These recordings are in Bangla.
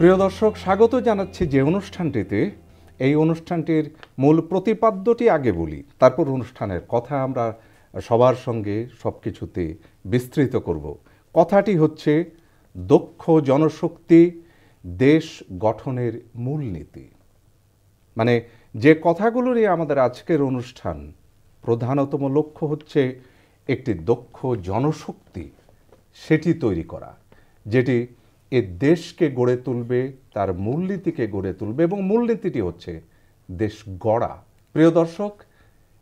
প্রিয় দর্শক, স্বাগত জানাচ্ছি যে অনুষ্ঠানটিতে। এই অনুষ্ঠানটির মূল প্রতিপাদ্যটি আগে বলি, তারপর অনুষ্ঠানের কথা আমরা সবার সঙ্গে সব কিছুতে বিস্তৃত করব। কথাটি হচ্ছে দক্ষ জনশক্তি দেশ গঠনের মূলনীতি। মানে যে কথাগুলো নিয়ে আমাদের আজকের অনুষ্ঠান, প্রধানতম লক্ষ্য হচ্ছে একটি দক্ষ জনশক্তি সেটি তৈরি করা, যেটি এ দেশকে গড়ে তুলবে, তার মূলনীতিকে গড়ে তুলবে, এবং মূলনীতিটি হচ্ছে দেশ গড়া। প্রিয় দর্শক,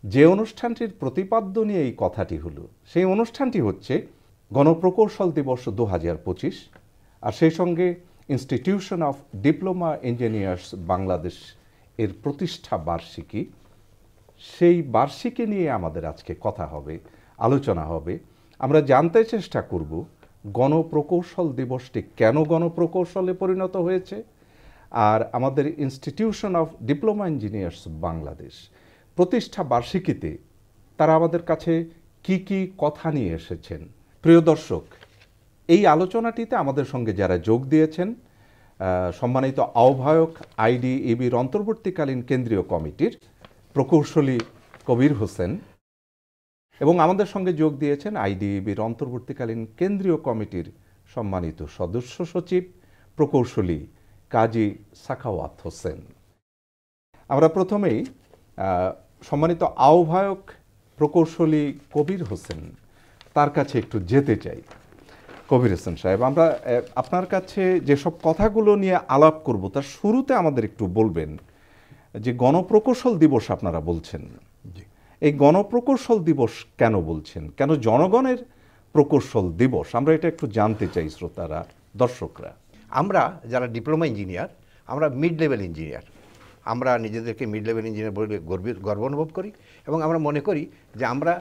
যে অনুষ্ঠানটির প্রতিপাদ্য নিয়ে এই কথাটি হলো, সেই অনুষ্ঠানটি হচ্ছে গণপ্রকৌশল দিবস 2025, আর সেই সঙ্গে institution of diploma engineers Bangladesh এর প্রতিষ্ঠা বার্ষিকী। সেই বার্ষিকী নিয়ে আমাদের আজকে কথা হবে, আলোচনা হবে। আমরা জানতে চেষ্টা করব গণপ্রকৌশল দিবসটি কেন গণপ্রকৌশলে পরিণত হয়েছে, আর আমাদের institution of diploma engineers Bangladesh প্রতিষ্ঠা বার্ষিকীতে তারা আমাদের কাছে কি কি কথা নিয়ে এসেছেন। প্রিয় দর্শক, এই আলোচনাটিতে আমাদের সঙ্গে যারা যোগ দিয়েছেন, সম্মানিত আহ্বায়ক আইডিইবির অন্তর্বর্তীকালীন কেন্দ্রীয় কমিটির প্রকৌশলী কবির হোসেন, এবং আমাদের সঙ্গে যোগ দিয়েছেন আইডিইবির অন্তর্বর্তীকালীন কেন্দ্রীয় কমিটির সম্মানিত সদস্য সচিব প্রকৌশলী কাজী সাখাওয়াত হোসেন। আমরা প্রথমেই সম্মানিত আহ্বায়ক প্রকৌশলী কবির হোসেন, তার কাছে একটু যেতে চাই। কবির হোসেন সাহেব, আমরা আপনার কাছে যেসব কথাগুলো নিয়ে আলাপ করব তার শুরুতে আমাদের একটু বলবেন যে গণপ্রকৌশল দিবস আপনারা বলছেন, এই গণপ্রকৌশল দিবস কেন বলছেন, কেন জনগণের প্রকৌশল দিবস? আমরা এটা একটু জানতে চাই শ্রোতারা, দর্শকরা। আমরা যারা ডিপ্লোমা ইঞ্জিনিয়ার, আমরা মিড লেভেল ইঞ্জিনিয়ার, আমরা নিজেদেরকে মিড লেভেল ইঞ্জিনিয়ার বলে গর্ব অনুভব করি, এবং আমরা মনে করি যে আমরা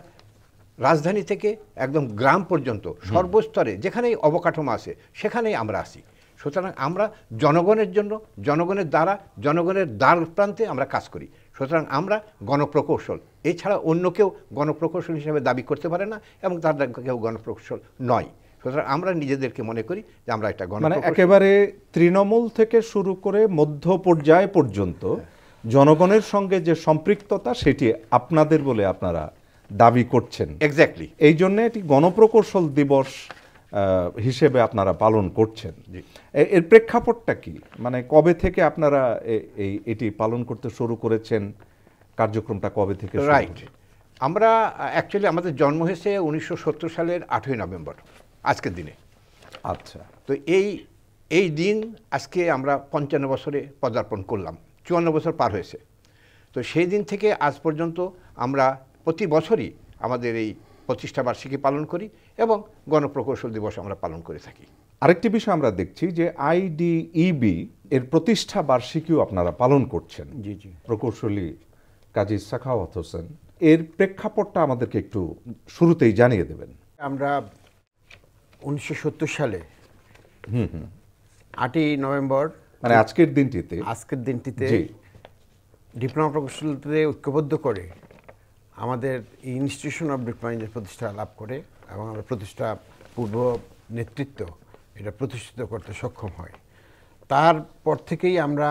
রাজধানী থেকে একদম গ্রাম পর্যন্ত সর্বস্তরে যেখানেই অবকাঠামো আছে সেখানেই আমরা আসি। সুতরাং আমরা জনগণের জন্য, জনগণের দ্বারা, জনগণের দ্বার প্রান্তে আমরা কাজ করি। সুতরাং আমরা গণপ্রকৌশল, এছাড়া অন্য কেউ গণপ্রকৌশল হিসেবে দাবি করতে পারে না, এবং তার কেউ গণপ্রকৌশল নয়। সুতরাং আমরা নিজেদেরকে মনে করি যে আমরা একটা মানে একেবারে তৃণমূল থেকে শুরু করে মধ্য পর্যায় পর্যন্ত জনগণের সঙ্গে যে সম্পৃক্ততা, সেটি আপনাদের বলে আপনারা দাবি করছেন। এক্স্যাক্টলি, এই জন্য এটি গণপ্রকৌশল দিবস হিসেবে আপনারা পালন করছেন। এর প্রেক্ষাপটটা কি? মানে কবে থেকে আপনারা এটি পালন করতে শুরু করেছেন? কার্যক্রমটা কবে থেকে? রাইট, আমরা অ্যাকচুয়ালি আমাদের জন্ম হয়েছে 1970 সালের 8ই নভেম্বর, আজকের দিনে। আচ্ছা, তো এই দিন আজকে আমরা 55 বছরে পদার্পণ করলাম, 54 বছর পার হয়েছে। তো সেই দিন থেকে আজ পর্যন্ত আমরা প্রতি বছরই আমাদের এই প্রতিষ্ঠা বার্ষিকী পালন করি এবং গণপ্রকৌশল দিবস আমরা পালন করে থাকি। আরেকটি বিষয় আমরা দেখছি যে আইডিইবি এর প্রতিষ্ঠা বার্ষিকীও আপনারা পালন করছেন। জি জি, প্রকৌশলী কাজী সাখাওয়াত হোসেন, এর প্রেক্ষাপটটা আমাদেরকে একটু শুরুতেই জানিয়ে দেবেন। আমরা 1970 সালে 8ই নভেম্বর, মানে আজকের দিনটিতে ডিপ্লোমা প্রকৌশলীতে ঐক্যবদ্ধ করে আমাদের ইনস্টিটিউশন অফ ডিপ্লোমা ইঞ্জিনিয়ার প্রতিষ্ঠা লাভ করে, এবং আমরা প্রতিষ্ঠা পূর্ব নেতৃত্ব এটা প্রতিষ্ঠিত করতে সক্ষম হয়। তারপর থেকেই আমরা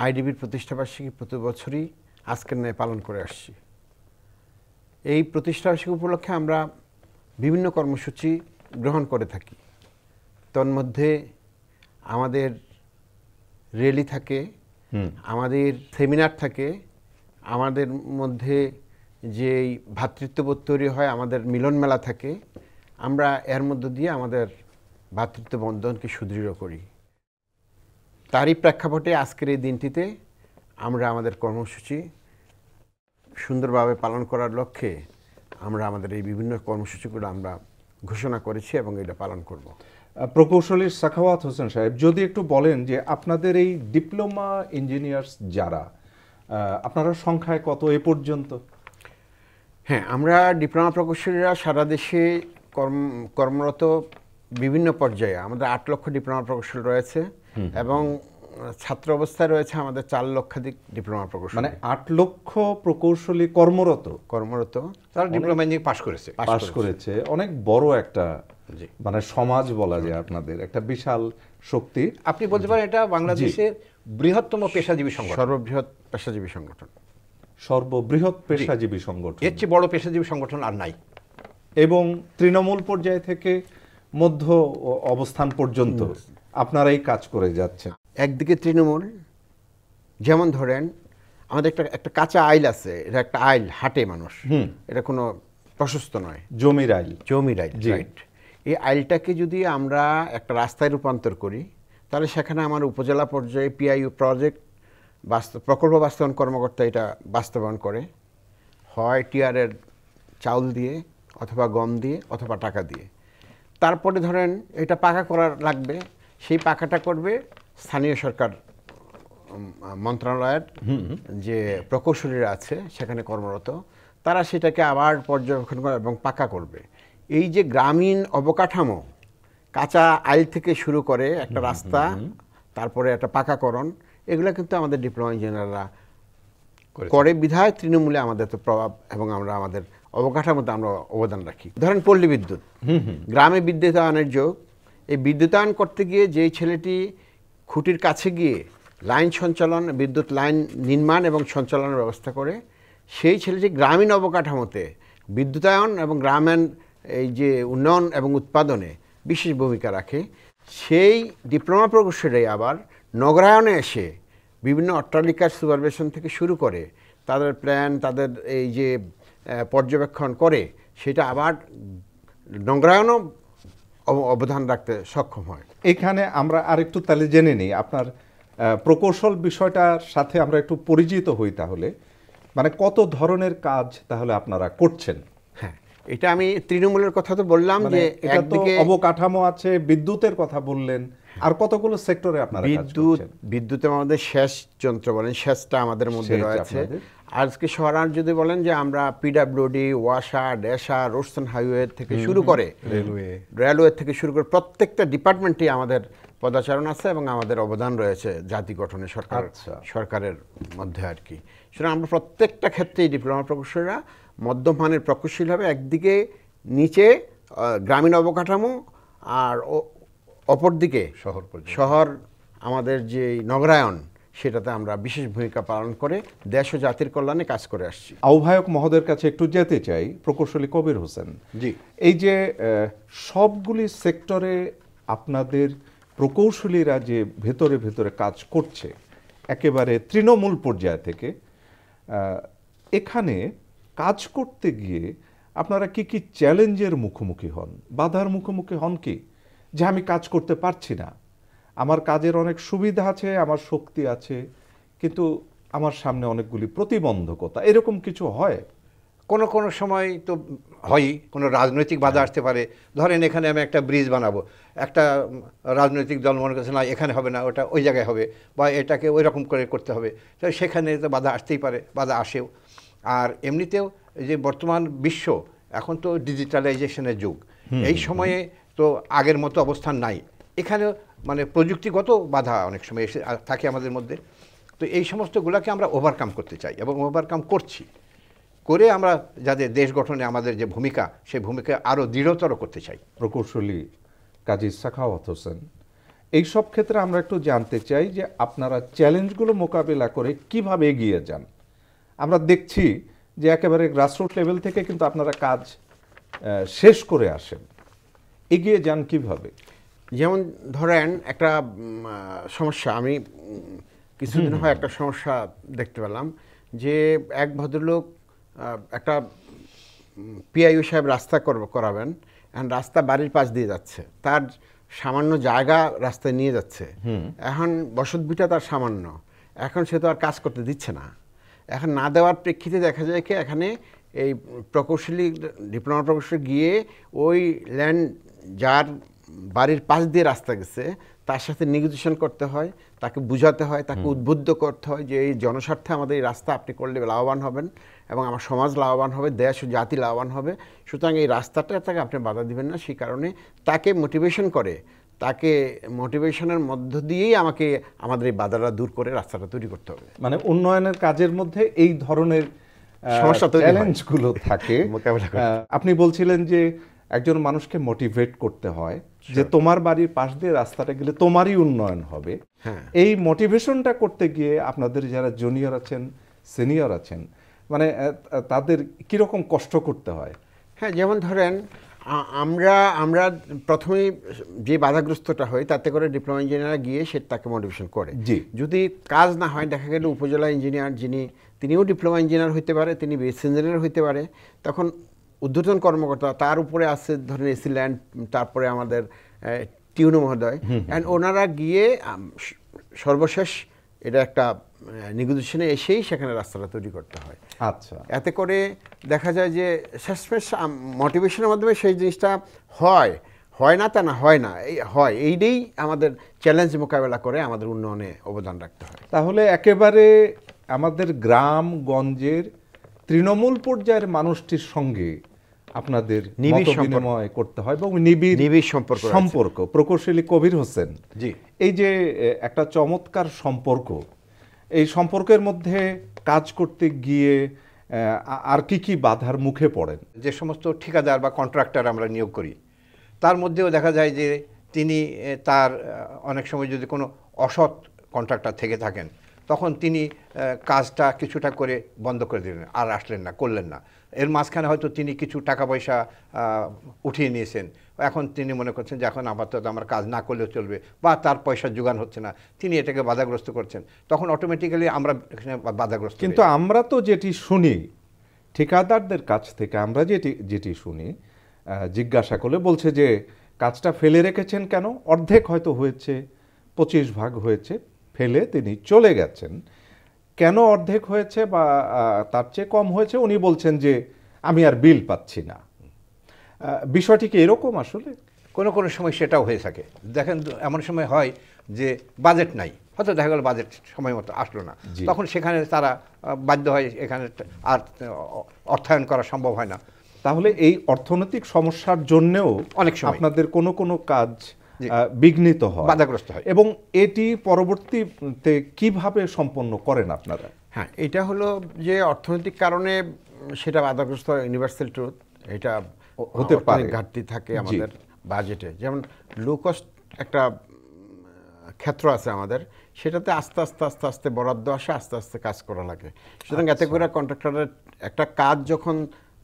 আইডিবির প্রতিষ্ঠাবার্ষিকী প্রতি বছরই আজকের ন্যায় পালন করে আসছি। এই প্রতিষ্ঠাবার্ষিকী উপলক্ষে আমরা বিভিন্ন কর্মসূচি গ্রহণ করে থাকি। তন্মধ্যে আমাদের র্যালি থাকে, আমাদের সেমিনার থাকে, আমাদের মধ্যে যে ভ্রাতৃত্ববোধ তৈরি হয়, আমাদের মিলন মেলা থাকে। আমরা এর মধ্য দিয়ে আমাদের ভ্রাতৃত্ব বন্ধনকে সুদৃঢ় করি। তারই প্রেক্ষাপটে আজকের এই দিনটিতে আমরা আমাদের কর্মসূচি সুন্দরভাবে পালন করার লক্ষ্যে আমরা আমাদের এই বিভিন্ন কর্মসূচিগুলো আমরা ঘোষণা করেছি এবং এটা পালন করব। প্রকৌশলী সাখাওয়াত হোসেন সাহেব, যদি একটু বলেন যে আপনাদের এই ডিপ্লোমা ইঞ্জিনিয়ার্স যারা, আপনারা সংখ্যায় কত এ পর্যন্ত? হ্যাঁ, আমরা ডিপ্লোমা প্রকৌশলীরা সারা দেশে কর্মরত বিভিন্ন পর্যায়ে। আমাদের 8 লক্ষ ডিপ্লোমা প্রকৌশল রয়েছে, এবং ছাত্র অবস্থায় রয়েছে আমাদের 4 লক্ষাধিক ডিপ্লোমা প্রকৌশলী, মানে 8 লক্ষ প্রকৌশলী কর্মরত, তারা ডিপ্লোমা ইঞ্জিনিয়ারিং পাশ করেছে। পাশ করেছে। অনেক বড় একটা জি। মানে সমাজ বলা যায় আপনাদের, একটা বিশাল শক্তি। আপনি বলতে পারেন এটা বাংলাদেশের বৃহত্তম পেশাজীবী সংগঠন, সর্ববৃহৎ পেশাজীবী সংগঠন, সর্ববৃহৎ পেশাজীবী সংগঠন। এর চেয়ে বড় পেশাজীবী সংগঠন আর নাই। এবং তৃণমূল পর্যায় থেকে মধ্য অবস্থান পর্যন্ত আপনারাই কাজ করে যাচ্ছেন। একদিকে তৃণমূল, যেমন ধরেন আমাদের একটা কাঁচা আইল আছে, এটা একটা আইল, হাঁটে মানুষ, এটা কোনো প্রশস্ত নয়, জমির আইল, জমির আইল, রাইট। এই আইলটাকে যদি আমরা একটা রাস্তায় রূপান্তর করি, তাহলে সেখানে আমার উপজেলা পর্যায়ে পিআইইউ প্রজেক্ট প্রকল্প বাস্তবায়ন কর্মকর্তা এটা বাস্তবায়ন করে, হয় টিআরের চাউল দিয়ে অথবা গম দিয়ে অথবা টাকা দিয়ে। তারপরে ধরেন এটা পাকা করার লাগবে, সেই পাকাটা করবে স্থানীয় সরকার মন্ত্রণালয়ের যে প্রকৌশলীরা আছে সেখানে কর্মরত, তারা সেটাকে আবার পর্যবেক্ষণ করে এবং পাকা করবে। এই যে গ্রামীণ অবকাঠামো, কাঁচা আইল থেকে শুরু করে একটা রাস্তা, তারপরে একটা পাকাকরণ, এগুলো কিন্তু আমাদের ডিপ্লোমা ইঞ্জিনিয়াররা করে বিধায় তৃণমূলে আমাদের তো প্রভাব, এবং আমরা আমাদের অবকাঠামোতে আমরা অবদান রাখি। ধরেন পল্লী বিদ্যুৎ, গ্রামে বিদ্যুতায়নের যোগ, এই বিদ্যুতায়ন করতে গিয়ে যেই ছেলেটি খুঁটির কাছে গিয়ে লাইন সঞ্চালন, বিদ্যুৎ লাইন নির্মাণ এবং সঞ্চালনের ব্যবস্থা করে, সেই ছেলেটি গ্রামীণ অবকাঠামোতে বিদ্যুতায়ন এবং গ্রামীণ এই যে উন্নয়ন এবং উৎপাদনে বিশেষ ভূমিকা রাখে। সেই ডিপ্লোমা প্রকৌশলী আবার নগরায়নে এসে বিভিন্ন অট্টালিকার সুপারভিশন থেকে শুরু করে তাদের প্ল্যান, তাদের এই যে পর্যবেক্ষণ করে, সেটা আবার নগরায়নও অবদান রাখতে সক্ষম হয়। এখানে আমরা আরেকটু তাহলে জেনে নিই আপনার প্রকৌশল বিষয়টার সাথে আমরা একটু পরিচিত হই। তাহলে মানে কত ধরনের কাজ তাহলে আপনারা করছেন? হ্যাঁ, এটা আমি তৃণমূলের কথা তো বললাম, যে একদিকে অবকাঠামো আছে, বিদ্যুতের কথা বললেন, আর কতগুলো সেক্টরে আপনারা কাজ করছেন? বিদ্যুৎ আমাদের সেচ যন্ত্র বলেন, সেচটা আমাদের মধ্যে রয়েছে। আজকে শহরাঞ্চল যদি বলেন যে আমরা PWD, Wasa, ডেসা, roads and highway থেকে শুরু করে রেলওয়ে থেকে শুরু করে প্রত্যেকটা ডিপার্টমেন্টেই আমাদের পদাচারণ আছে এবং আমাদের অবদান রয়েছে জাতি গঠনে, সরকারের মধ্যে আর কি। সুতরাং আমরা প্রত্যেকটা ক্ষেত্রেই ডিপ্লোমা প্রকৌশলীরা মধ্যমানের প্রকৌশলী হবে, একদিকে নিচে গ্রামীণ অবকাঠামো, আর অপরদিকে শহর আমাদের যে নগরায়ন, সেটাতে আমরা বিশেষ ভূমিকা পালন করে দেশ ও জাতির কল্যাণে কাজ করে আসছি। আহ্বায়ক মহোদয়ের কাছে একটু যেতে চাই, প্রকৌশলী কবির হোসেন। জি, এই যে সবগুলি সেক্টরে আপনাদের প্রকৌশলীরা যে ভেতরে ভেতরে কাজ করছে একেবারে তৃণমূল পর্যায় থেকে, এখানে কাজ করতে গিয়ে আপনারা কি কি চ্যালেঞ্জের মুখোমুখি হন, বাধার মুখোমুখি হন? কি যে আমি কাজ করতে পারছি না, আমার কাজের অনেক সুবিধা আছে, আমার শক্তি আছে, কিন্তু আমার সামনে অনেকগুলি প্রতিবন্ধকতা, এরকম কিছু হয়? কোনো কোনো সময় তো হয়ই, কোনো রাজনৈতিক বাধা আসতে পারে। ধরেন এখানে আমি একটা ব্রিজ বানাবো, একটা রাজনৈতিক দল মনে করছে না এখানে হবে না, ওটা ওই জায়গায় হবে, বা এটাকে ওই রকম করে করতে হবে, তো সেখানে তো বাধা আসতেই পারে, বাধা আসেও। আর এমনিতেও যে বর্তমান বিশ্ব এখন তো ডিজিটালাইজেশনের যুগ, এই সময়ে তো আগের মতো অবস্থান নাই, এখানে মানে প্রযুক্তিগত বাধা অনেক সময় এসে থাকে আমাদের মধ্যে। তো এই সমস্তগুলোকে আমরা ওভারকাম করতে চাই এবং ওভারকাম করছি, করে আমরা যাদের দেশ গঠনে আমাদের যে ভূমিকা, সেই ভূমিকা আরও দৃঢ়তর করতে চাই। প্রকৌশলী কাজী সাখাওয়াত হোসেন, এই সব ক্ষেত্রে আমরা একটু জানতে চাই যে আপনারা চ্যালেঞ্জগুলো মোকাবিলা করে কিভাবে এগিয়ে যান। আমরা দেখছি যে একেবারে গ্রাসরুট লেভেল থেকে কিন্তু আপনারা কাজ শেষ করে আসেন, এগিয়ে যান কিভাবে? যেমন ধরেন একটা সমস্যা, আমি কিছুদিন হয় একটা সমস্যা দেখতে পেলাম যে এক ভদ্রলোক একটা পিআইইউ সাহেব রাস্তা করাবেন, এখন রাস্তা বাড়ির পাশ দিয়ে যাচ্ছে, তার সামান্য জায়গা রাস্তায় নিয়ে যাচ্ছে, এখন বসতভিটা তার সামান্য, এখন সে তো আর কাজ করতে দিচ্ছে না। এখন না দেওয়ার প্রেক্ষিতে দেখা যায় কি এখানে এই প্রকৌশলী, ডিপ্লোমা প্রকৌশলী গিয়ে ওই ল্যান্ড যার বাড়ির পাশ দিয়ে রাস্তা গেছে তার সাথে নেগোসিয়েশন করতে হয়, তাকে বুঝাতে হয়, তাকে উদ্বুদ্ধ করতে হয় যে এই জনস্বার্থে আমাদের এই রাস্তা আপনি করলে লাভবান হবেন এবং আমার সমাজ লাভবান হবে, দেশ ও জাতি লাভবান হবে, সুতরাং এই রাস্তাটা তাকে আপনি বাধা দিবেন না। সেই কারণে তাকে মোটিভেশন করে তাকে মোটিভেশনের মধ্য দিয়েই আমাকে আমাদের এই বাধাটা দূর করে রাস্তাটা তৈরি করতে হবে। মানে উন্নয়নের কাজের মধ্যে এই ধরনের সমস্যা তৈরি হয়। চ্যালেঞ্জগুলো থাকে। মোকাবেলা করতে। আপনি বলছিলেন যে একজন মানুষকে মোটিভেট করতে হয় যে তোমার বাড়ির পাশ দিয়ে রাস্তাটা গেলে তোমারই উন্নয়ন হবে। হ্যাঁ। এই মোটিভেশনটা করতে গিয়ে আপনাদের যারা জুনিয়র আছেন, সিনিয়র আছেন, মানে তাদের কিরকম কষ্ট করতে হয়? হ্যাঁ, যেমন ধরেন আমরা প্রথমেই যে বাধাগ্রস্তটা হয় তাতে করে ডিপ্লোমা ইঞ্জিনিয়াররা গিয়ে সে তাকে মোটিভেশন করে। জি। যদি কাজ না হয়, দেখা গেল উপজেলা ইঞ্জিনিয়ার তিনিও ডিপ্লোমা ইঞ্জিনিয়ার হইতে পারে, তিনি বেস ইঞ্জিনিয়ার হইতে পারে, তখন ঊর্ধ্বতন কর্মকর্তা তার উপরে আছে ধরেন এসি ল্যান্ড, তারপরে আমাদের টিউনো মহোদয়, অ্যান্ড ওনারা গিয়ে সর্বশেষ এটা একটা নেগোসিয়েশনে এসেই সেখানে রাস্তাটা তৈরি করতে হয়। আচ্ছা। এতে করে দেখা যায় যে শেষমেশ মোটিভেশনের মাধ্যমে সেই জিনিসটা হয় না তা না, এইটাই আমাদের চ্যালেঞ্জ মোকাবেলা করে আমাদের উন্নয়নে অবদান রাখতে হয়। তাহলে একেবারে আমাদের গ্রামগঞ্জের তৃণমূল পর্যায়ের মানুষটির সঙ্গে আপনাদের নিবিড় মতবিনিময় করতে হয় এবং নিবিড় সম্পর্ক। প্রকৌশলী কবির হোসেন, জি, এই যে একটা চমৎকার সম্পর্ক, এই সম্পর্কের মধ্যে কাজ করতে গিয়ে আর কি বাধার মুখে পড়েন? যে সমস্ত ঠিকাদার বা কন্ট্রাক্টর আমরা নিয়োগ করি তার মধ্যেও দেখা যায় যে তিনি তার অনেক সময় যদি কোনো অসৎ কন্ট্রাক্টর থেকে থাকেন তখন তিনি কাজটা কিছুটা করে বন্ধ করে দিলেন, আর আসলেন না, করলেন না। এর মাঝখানে হয়তো তিনি কিছু টাকা পয়সা উঠিয়ে নিয়েছেন, এখন তিনি মনে করছেন যে এখন আপাতত আমার কাজ না করলেও চলবে, বা তার পয়সার যোগান হচ্ছে না, তিনি এটাকে বাধাগ্রস্ত করছেন, তখন অটোমেটিক্যালি আমরা এখানে বাধাগ্রস্ত। কিন্তু আমরা তো যেটি শুনি ঠিকাদারদের কাছ থেকে, আমরা যেটি শুনি, জিজ্ঞাসা করলে বলছে যে কাজটা ফেলে রেখেছেন কেন, অর্ধেক হয়তো হয়েছে, 25 ভাগ হয়েছে, ফেলে তিনি চলে গেছেন। কেন অর্ধেক হয়েছে বা তার চেয়ে কম হয়েছে উনি বলছেন যে আমি আর বিল পাচ্ছি না। বিষয়টি কি এরকম? আসলে কোনো কোনো সময় সেটাও হয়ে থাকে। দেখেন এমন সময় হয় যে বাজেট নাই, হয়তো দেখা গেল বাজেট সময় মতো আসলো না, তখন সেখানে তারা বাধ্য হয় এখানে আর অর্থায়ন করা সম্ভব হয় না। তাহলে এই অর্থনৈতিক সমস্যার জন্যও অনেক সময় আপনাদের কোনো কাজ বিঘ্নিত হয়, বাধাগ্রস্ত হয়। এবং এটি পরবর্তীতে কিভাবে সম্পন্ন করেন আপনারা? হ্যাঁ, এটা হলো যে অর্থনৈতিক কারণে সেটা বাধাগ্রস্ত হয়, ইউনিভার্সাল ট্রুথ। এটা হতে পারে, ঘাটতি থাকে আমাদের বাজেটে। যেমন লো কস্ট একটা ক্ষেত্র আছে আমাদের, সেটাতে আস্তে আস্তে বরাদ্দ আসে, আস্তে আস্তে কাজ করা লাগে। সুতরাং এতে করে কন্ট্রাক্টরের একটা কাজ যখন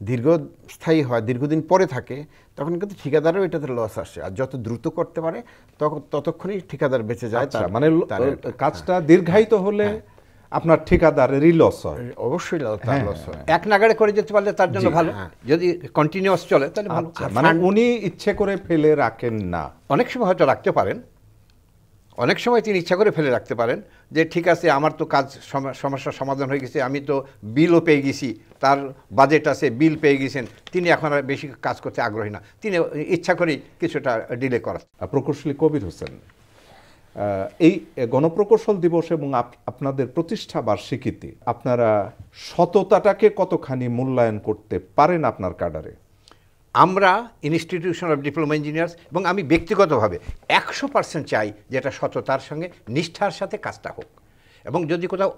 দীর্ঘস্থায়ী হয়, দীর্ঘদিন পরে থাকে, তখন কিন্তু ঠিকাদারও এটাতে লস আসে, আর যত দ্রুত করতে পারে ততক্ষণই ঠিকাদার বেঁচে যায়। মানে কাজটা দীর্ঘায়িত হলে আপনার ঠিকাদারেরই লস হয়, অবশ্যই তার লস হয়। এক নাগাড়ে করে যেতে পারলে তার জন্য ভালো, যদি কন্টিনিউয়াস চলে তাহলে ভালো। মানে উনি ইচ্ছে করে ফেলে রাখেন না, অনেক সময় হয়তো রাখতে পারেন, অনেক সময় তিনি ইচ্ছা করে ফেলে রাখতে পারেন যে ঠিক আছে আমার তো কাজ সমস্যার সমাধান হয়ে গেছে, আমি তো বিলও পেয়ে গেছি, তার বাজেট আছে, বিল পেয়ে গেছেন, তিনি এখন আর বেশি কাজ করতে আগ্রহী না, তিনি ইচ্ছা করেই কিছুটা ডিলে করা। প্রকৌশলী কবির হোসেন, এই গণপ্রকৌশল দিবস এবং আপনাদের প্রতিষ্ঠা বার্ষিকীতে আপনারা সততাটাকে কতখানি মূল্যায়ন করতে পারেন আপনার কাডারে? আমরা ইনস্টিটিউশন অফ ডিপ্লোমা ইঞ্জিনিয়ার্স এবং আমি ব্যক্তিগতভাবে 100% চাই যে এটা সততার সঙ্গে নিষ্ঠার সাথে কাজটা হোক, এবং যদি কোথাও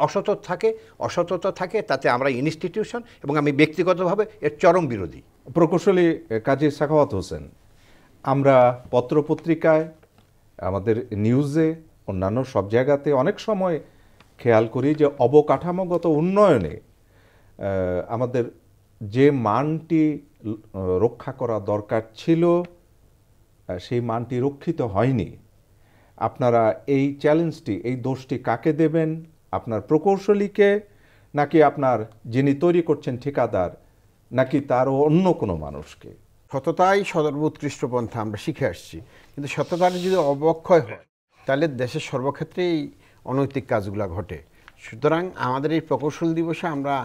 অসততা থাকে তাতে আমরা ইনস্টিটিউশন এবং আমি ব্যক্তিগতভাবে এর চরম বিরোধী। প্রকৌশলী কাজী সাখাওয়াত হোসেন, আমরা পত্রপত্রিকায়, আমাদের নিউজে, অন্যান্য সব জায়গাতে অনেক সময় খেয়াল করি যে অবকাঠামোগত উন্নয়নে আমাদের যে মানটি রক্ষা করা দরকার ছিল সেই মানটি রক্ষিত হয়নি। আপনারা এই চ্যালেঞ্জটি, এই দোষটি কাকে দেবেন? আপনার প্রকৌশলীকে, নাকি আপনার যিনি তৈরি করছেন ঠিকাদার, নাকি তারও অন্য কোনো মানুষকে? সততাই সর্বোৎকৃষ্ট পন্থা, আমরা শিখে আসছি, কিন্তু সততার যদি অবক্ষয় হয় তাহলে দেশের সর্বক্ষেত্রেই অনৈতিক কাজগুলো ঘটে। সুতরাং আমাদের এই প্রকৌশল দিবসে আমরা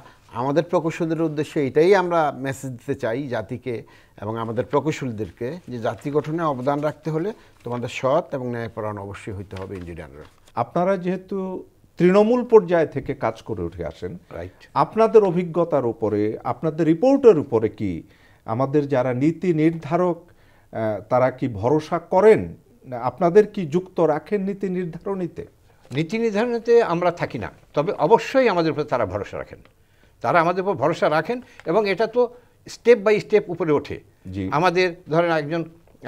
আমাদের প্রকৌশলীদের উদ্দেশ্যে এটাই আমরা মেসেজ দিতে চাই জাতিকে এবং আমাদের প্রকৌশলীদেরকে, যে জাতি গঠনে অবদান রাখতে হলে তোমাদের সৎ এবং ন্যায়পরায়ণ অবশ্যই হইতে হবে ইঞ্জিনিয়াররা। আপনারা যেহেতু তৃণমূল পর্যায় থেকে কাজ করে উঠে আসেন, রাইট, আপনাদের অভিজ্ঞতার উপরে, আপনাদের রিপোর্টের উপরে কি আমাদের যারা নীতি নির্ধারক তারা কি ভরসা করেন না, আপনাদের কি যুক্ত রাখেন নীতি নির্ধারণীতে? নীতি নির্ধারণীতে আমরা থাকি না, তবে অবশ্যই আমাদের উপর তারা ভরসা রাখেন। তারা আমাদের উপর ভরসা রাখেন এবং এটা তো স্টেপ বাই স্টেপ উপরে ওঠে। জি। আমাদের ধরেন একজন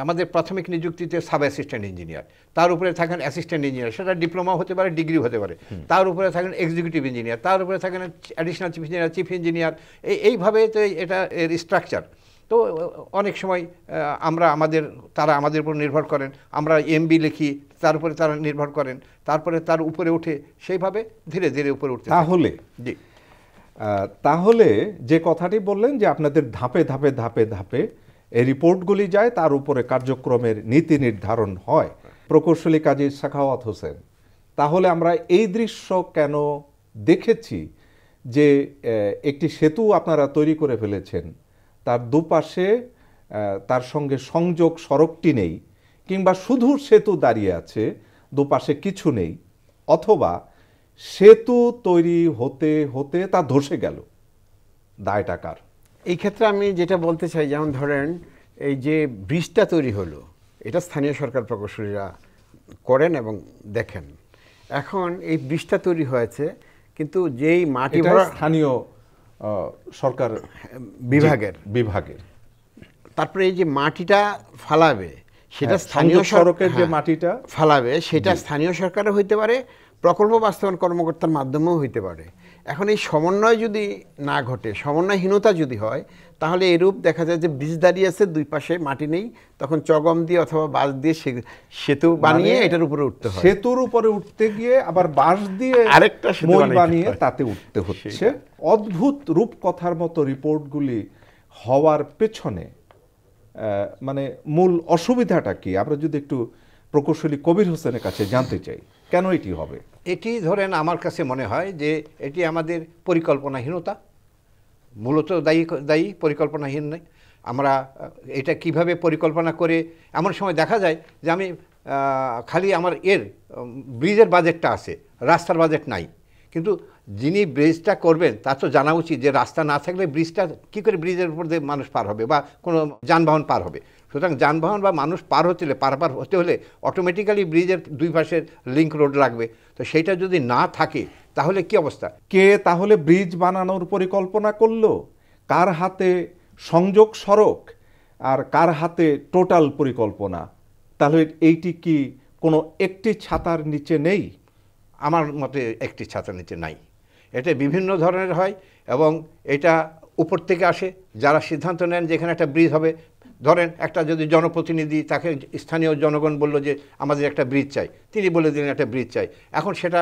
আমাদের প্রাথমিক নিযুক্তিতে সাব অ্যাসিস্ট্যান্ট ইঞ্জিনিয়ার, তার উপরে থাকেন অ্যাসিস্ট্যান্ট ইঞ্জিনিয়ার, সেটা ডিপ্লোমা হতে পারে, ডিগ্রি হতে পারে। তার উপরে থাকেন এক্সিকিউটিভ ইঞ্জিনিয়ার, তার উপরে থাকেন additional chief engineer, chief engineer. এইভাবে তো এটা এর স্ট্রাকচার। তো অনেক সময় তারা আমাদের উপর নির্ভর করেন, আমরা এমবি লিখি, তার উপরে তারা নির্ভর করেন, তারপরে তার উপরে উঠে সেইভাবে ধীরে ধীরে উপরে উঠতে। তাহলে জি, তাহলে যে কথাটি বললেন যে আপনাদের ধাপে ধাপে ধাপে ধাপে এই রিপোর্টগুলি যায়, তার উপরে কার্যক্রমের নীতি নির্ধারণ হয়। প্রকৌশলী কাজী সাখাওয়াত হোসেন, তাহলে আমরা এই দৃশ্য কেন দেখেছি যে একটি সেতু আপনারা তৈরি করে ফেলেছেন, তার দুপাশে তার সঙ্গে সংযোগ সড়কটি নেই, কিংবা শুধু সেতু দাঁড়িয়ে আছে, দুপাশে কিছু নেই, অথবা সেতু তৈরি হতে হতে তা ধসে গেল, দায় টাকার? এই ক্ষেত্রে আমি যেটা বলতে চাই, যেমন ধরেন এই যে ব্রিজটা তৈরি হলো, এটা স্থানীয় সরকার প্রকৌশলীরা করেন এবং দেখেন। এখন এই ব্রিজটা তৈরি হয়েছে, কিন্তু যেই মাটি এটা ভরা স্থানীয় সরকার বিভাগের তারপরে এই যে মাটিটা ফালাবে, সেটা হ্যাঁ, স্থানীয় সংযোগ সড়কের যে হ্যাঁ, মাটিটা ফালাবে, সেটা স্থানীয় সরকারও হইতে পারে, প্রকল্প বাস্তবায়ন কর্মকর্তার মাধ্যমেও হইতে পারে। এখন এই সমন্বয় যদি না ঘটে, সমন্বয়হীনতা যদি হয়, তাহলে এরূপ দেখা যায় যে ব্রিজ দাঁড়িয়ে আছে, দুই পাশে মাটি নেই, তখন চগম দিয়ে অথবা বাঁশ দিয়ে সেতু বানিয়ে এটার উপরে উঠতে হয়। সেতুর উপরে উঠতে গিয়ে আবার বাঁশ দিয়ে আরেকটা সেতু মই বানাইতে বানিয়ে হয়। তাতে উঠতে হচ্ছে। অদ্ভুত রূপকথার মতো রিপোর্টগুলি হওয়ার পেছনে মানে মূল অসুবিধাটা কি? আমরা যদি একটু প্রকৌশলী কবির হোসেনের কাছে জানতে চাই, কেন এটি হবে? এটি ধরেন আমার কাছে মনে হয় যে এটি আমাদের পরিকল্পনাহীনতা, মূলত দায়ী পরিকল্পনাহীন নয়। আমরা এটা কিভাবে পরিকল্পনা করে, এমন সময় দেখা যায় যে আমি খালি আমার ব্রিজের বাজেটটা আছে, রাস্তার বাজেট নাই। কিন্তু যিনি ব্রিজটা করবেন তার তো জানা উচিত যে রাস্তা না থাকলে ব্রিজটা কী করে ব্রিজের উপর দিয়ে মানুষ পার হবে বা কোনো যানবাহন পার হবে। সুতরাং যানবাহন বা মানুষ পার হতে হলে অটোমেটিক্যালি ব্রিজের দুই পাশের লিঙ্ক রোড লাগবে। তো সেইটা যদি না থাকে তাহলে কি অবস্থা? কে তাহলে ব্রিজ বানানোর পরিকল্পনা করলো? কার হাতে সংযোগ সড়ক আর কার হাতে টোটাল পরিকল্পনা? তাহলে এইটি কি কোনো একটি ছাতার নিচে নেই? আমার মতে একটি ছাতার নিচে নাই। এটা বিভিন্ন ধরনের হয় এবং এটা উপর থেকে আসে। যারা সিদ্ধান্ত নেন যেখানে একটা ব্রিজ হবে, ধরেন একটা যদি জনপ্রতিনিধি, তাকে স্থানীয় জনগণ বলল যে আমাদের একটা ব্রিজ চাই, তিনি বলে দিলেন একটা ব্রিজ চাই। এখন সেটা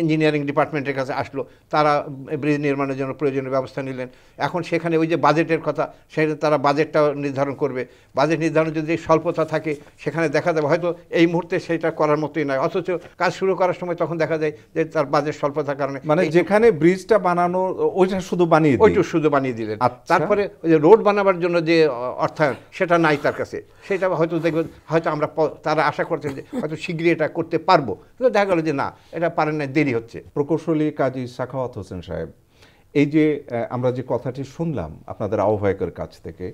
ইঞ্জিনিয়ারিং ডিপার্টমেন্টের কাছে আসলো, তারা ব্রিজ নির্মাণের জন্য প্রয়োজনীয় ব্যবস্থা নিলেন। এখন সেখানে ওই যে বাজেটের কথা, সেটা তারা বাজেটটা নির্ধারণ করবে। বাজেট নির্ধারণ যদি স্বল্পতা থাকে, সেখানে দেখা যাবে হয়তো এই মুহূর্তে সেটা করার মতোই নয়, অথচ কাজ শুরু করার সময় তখন দেখা যায় যে তার বাজেট স্বল্পতার কারণে মানে যেখানে ব্রিজটা বানানো ওইটা শুধু বানিয়ে দিলেন। তারপরে ওই যে রোড বানাবার জন্য যে অর্থায়ন, সেটা নাই তার কাছে। সেটা হয়তো দেখবেন, হয়তো তারা আশা করছেন যে হয়তো শীঘ্রই এটা করতে পারবো, কিন্তু দেখা গেল যে না, এটা পারেন না, দেরি হচ্ছে। প্রকৌশলী কাজী সাখাওয়াত হোসেন সাহেব, এই যে আমরা যে কথাটি শুনলাম আপনাদের আহ্বায়কের কাছ থেকে,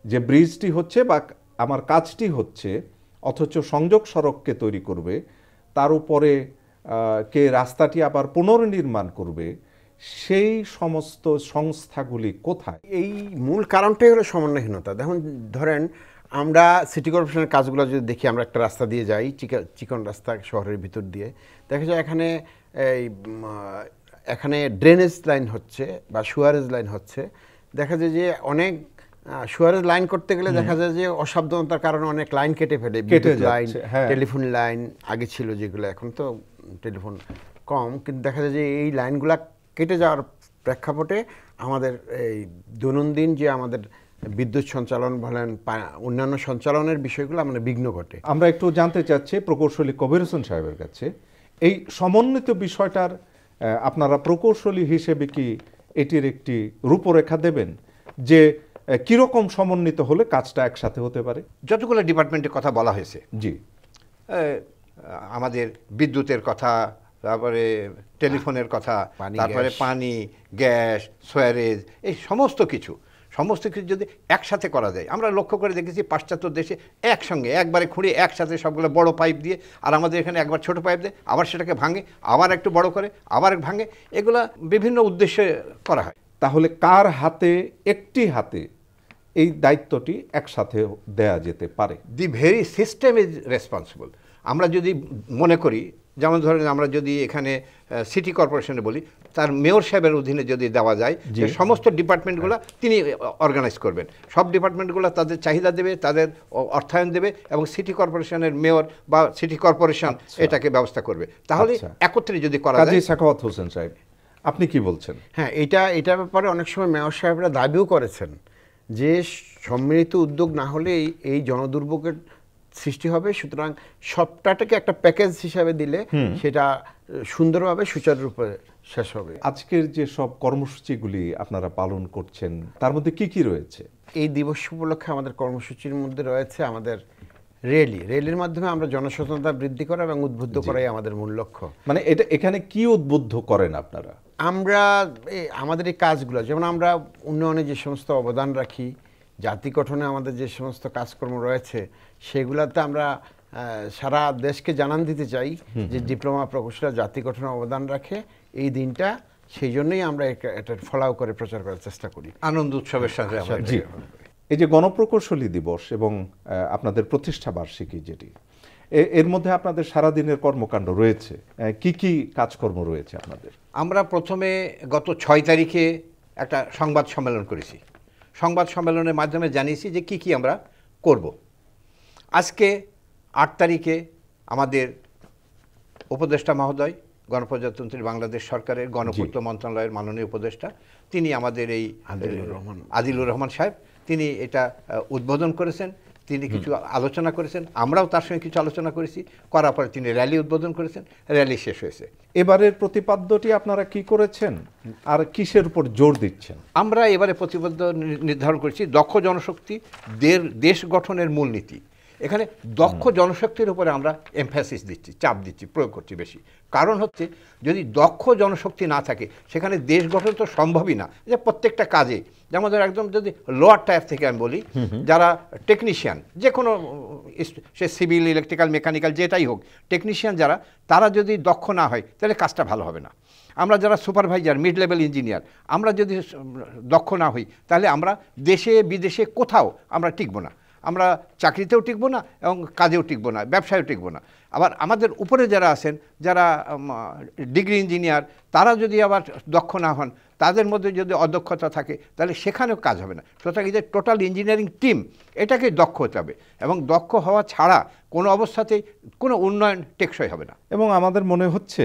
যে ব্রিজটি হচ্ছে বা আমার কাজটি হচ্ছে, অথচ সংযোগ সড়ককে তৈরি করবে, তার উপরে কে রাস্তাটি আবার পুনর্নির্মাণ করবে, সেই সমস্ত সংস্থাগুলি কোথায়? এই মূল কারণটাই হলো সমন্বয়হীনতা। দেখুন, ধরেন আমরা সিটি কর্পোরেশনের কাজগুলো যদি দেখি, আমরা একটা রাস্তা দিয়ে যাই, চিকন রাস্তা শহরের ভিতর দিয়ে, দেখা যায় এখানে ড্রেনেজ লাইন হচ্ছে বা সুয়ারেজ লাইন হচ্ছে। দেখা যায় যে অনেক সুয়ারেজ লাইন করতে গেলে দেখা যায় যে অসাবধানতার কারণে অনেক লাইন কেটে ফেলে, বিদ্যুৎ লাইন, টেলিফোন লাইন আগে ছিল যেগুলো, এখন তো টেলিফোন কম, কিন্তু দেখা যায় যে এই লাইনগুলা কেটে যাওয়ার প্রেক্ষাপটে আমাদের এই দৈনন্দিন যে আমাদের বিদ্যুৎ সঞ্চালন বলেন, অন্যান্য সঞ্চালনের বিষয়গুলো আমাদের বিঘ্ন ঘটে। আমরা একটু জানতে চাচ্ছি প্রকৌশলী কবির হোসেন সাহেবের কাছে, এই সমন্বিত বিষয়টার আপনারা প্রকৌশলী হিসেবে কি এটির একটি রূপরেখা দেবেন যে কিরকম সমন্বিত হলে কাজটা একসাথে হতে পারে? যতগুলো ডিপার্টমেন্টের কথা বলা হয়েছে, জি, আমাদের বিদ্যুতের কথা, তারপরে টেলিফোনের কথা, তারপরে পানি, গ্যাস, সোয়ারেজ, এই সমস্ত কিছু যদি একসাথে করা যায়, আমরা লক্ষ্য করে দেখেছি পাশ্চাত্য দেশে একসঙ্গে একবারে খুঁড়ে একসাথে সবগুলো বড় পাইপ দিয়ে, আর আমাদের এখানে একবার ছোট পাইপ দিয়ে আবার সেটাকে ভাঙে, আবার একটু বড় করে আবার ভাঙে, এগুলা বিভিন্ন উদ্দেশ্যে করা হয়। তাহলে কার হাতে, একটি হাতে এই দায়িত্বটি একসাথে দেয়া যেতে পারে? The very system is responsible. আমরা যদি মনে করি, যেমন ধরেন আমরা যদি এখানে সিটি কর্পোরেশনে বলি, তার মেয়র সাহেবের অধীনে যদি দেওয়া যায় যে সমস্ত ডিপার্টমেন্টগুলো তিনি অর্গানাইজ করবেন, সব ডিপার্টমেন্টগুলো তাদের চাহিদা দেবে, তাদের অর্থায়ন দেবে, এবং সিটি কর্পোরেশনের মেয়র বা সিটি কর্পোরেশন এটাকে ব্যবস্থা করবে। তাহলে একত্রে যদি করা যায়। কাজী সাখাওয়াত হোসেন সাহেব, আপনি কি বলছেন? হ্যাঁ, এটার ব্যাপারে অনেক সময় মেয়র সাহেবরা দাবিও করেছেন যে সম্মিলিত উদ্যোগ না হলে এই জনদুর্ভোগের সৃষ্টি হবে, সুতরাং সবটাকে একটা প্যাকেজ হিসাবে দিলে সেটা সুন্দরভাবে সুচারুরূপে শেষ হবে। আজকের যে সব কর্মসূচিগুলি আপনারা পালন করছেন তার মধ্যে কি কি রয়েছে? এই দিবস উপলক্ষে আমাদের কর্মসূচির মধ্যে রয়েছে আমাদের রেলির মাধ্যমে আমরা জনসচেতনতা বৃদ্ধি করা এবং উদ্বুদ্ধ করাই আমাদের মূল লক্ষ্য। মানে এখানে কি উদ্বুদ্ধ করেন আপনারা? আমরা আমাদের এই কাজগুলো, যেমন আমরা উন্নয়নে যে সমস্ত অবদান রাখি, জাতি গঠনে আমাদের যে সমস্ত কাজকর্ম রয়েছে, সেগুলোতে আমরা সারা দেশকে জানান দিতে চাই যে ডিপ্লোমা প্রকৌশলীরা জাতি গঠনে অবদান রাখে এই দিনটা, সেই জন্যই আমরা এটা ফলাও করে প্রচার করার চেষ্টা করি আনন্দ উৎসবের সাথে। জি, এই যে গণপ্রকৌশলী দিবস এবং আপনাদের প্রতিষ্ঠা বার্ষিকী যেটি, এর মধ্যে আপনাদের সারাদিনের কর্মকাণ্ড রয়েছে, কি কি কাজকর্ম রয়েছে আপনাদের? আমরা প্রথমে গত 6 তারিখে একটা সংবাদ সম্মেলন করেছি। সংবাদ সম্মেলনের মাধ্যমে জানিয়েছি যে কি আমরা করব। আজকে 8 তারিখে আমাদের উপদেষ্টা মহোদয়, গণপ্রজাতন্ত্রী বাংলাদেশ সরকারের গণপূর্ত মন্ত্রণালয়ের মাননীয় উপদেষ্টা, তিনি আমাদের এই আদিলুর রহমান সাহেব, তিনি এটা উদ্বোধন করেছেন, তিনি কিছু আলোচনা করেছেন, আমরাও তার সঙ্গে কিছু আলোচনা করেছি, করার পরে তিনি র্যালি উদ্বোধন করেছেন, র্যালি শেষ হয়েছে। এবারের প্রতিপাদ্যটি আপনারা কি করেছেন আর কিসের উপর জোর দিচ্ছেন? আমরা এবারে প্রতিপাদ্য নির্ধারণ করেছি দক্ষ জনশক্তি দেশ গঠনের মূলনীতি। এখানে দক্ষ জনশক্তির উপরে আমরা এমফ্যাসিস দিচ্ছি, চাপ দিচ্ছি, প্রয়োগ করছি বেশি। কারণ হচ্ছে যদি দক্ষ জনশক্তি না থাকে সেখানে দেশ গঠন তো সম্ভবই না। যে প্রত্যেকটা কাজে, যেমন ধর একদম যদি লোয়ার টায়ার থেকে আমি বলি, যারা টেকনিশিয়ান, যে কোনো সে সিভিল, ইলেকট্রিক্যাল, মেকানিক্যাল যেটাই হোক, টেকনিশিয়ান যারা, তারা যদি দক্ষ না হয় তাহলে কাজটা ভালো হবে না। আমরা যারা সুপারভাইজার, মিড লেভেল ইঞ্জিনিয়ার, আমরা যদি দক্ষ না হই তাহলে আমরা দেশে বিদেশে কোথাও আমরা টিকবো না। আমরা চাকরিতেও টিকবো না এবং কাজেও টিকবো না, ব্যবসায়ও টিকবো না। আবার আমাদের উপরে যারা আছেন, যারা ডিগ্রি ইঞ্জিনিয়ার, তারা যদি আবার দক্ষ না হন, তাদের মধ্যে যদি অদক্ষতা থাকে তাহলে সেখানেও কাজ হবে না। সুতরাং এই যে টোটাল ইঞ্জিনিয়ারিং টিম, এটাকে দক্ষ হতে হবে, এবং দক্ষ হওয়া ছাড়া কোনো অবস্থাতেই কোনো উন্নয়ন টেকসই হবে না। এবং আমাদের মনে হচ্ছে